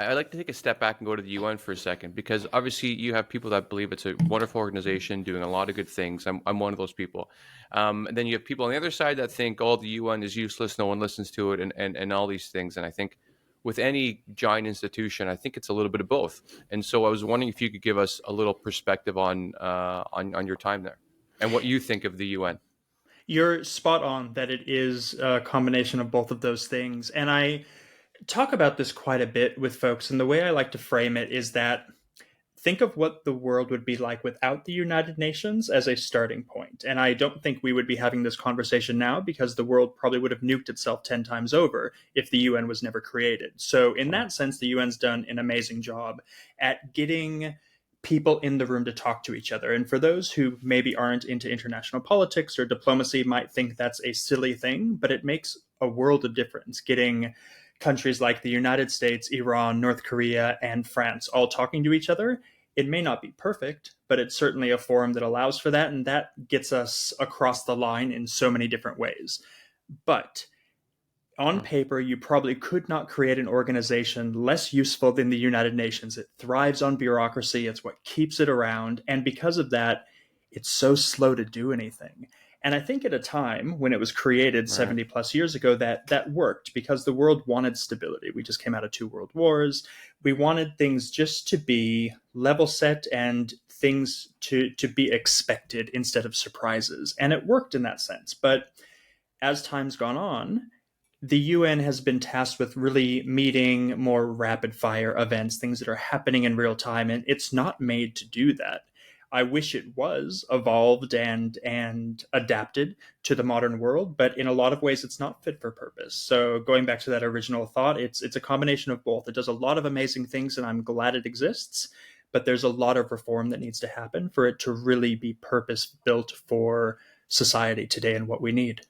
I'd like to take a step back and go to the UN for a second, because obviously you have people that believe it's a wonderful organization doing a lot of good things. I'm one of those people. And then you have people on the other side that think, oh, the UN is useless, no one listens to it, and all these things. And I think with any giant institution, I think it's a little bit of both. And so I was wondering if you could give us a little perspective on your time there and what you think of the UN. You're spot on that it is a combination of both of those things. And I talk about this quite a bit with folks. And the way I like to frame it is that think of what the world would be like without the United Nations as a starting point. And I don't think we would be having this conversation now because the world probably would have nuked itself 10 times over if the UN was never created. So, in Wow. that sense, the UN's done an amazing job at getting people in the room to talk to each other. And for those who maybe aren't into international politics or diplomacy, might think that's a silly thing, but it makes a world of difference getting countries like the United States, Iran, North Korea, and France all talking to each other. It may not be perfect, but it's certainly a forum that allows for that, and that gets us across the line in so many different ways. But on Hmm. paper, you probably could not create an organization less useful than the United Nations. It thrives on bureaucracy, it's what keeps it around, and because of that, it's so slow to do anything. And I think at a time when it was created Right. 70 plus years ago, that worked because the world wanted stability. We just came out of two world wars. We wanted things just to be level set and things to be expected instead of surprises. And it worked in that sense. But as time's gone on, the UN has been tasked with really meeting more rapid fire events, things that are happening in real time, and it's not made to do that. I wish it was evolved and adapted to the modern world, but in a lot of ways it's not fit for purpose. So going back to that original thought, it's a combination of both. It does a lot of amazing things and I'm glad it exists, but there's a lot of reform that needs to happen for it to really be purpose built for society today and what we need.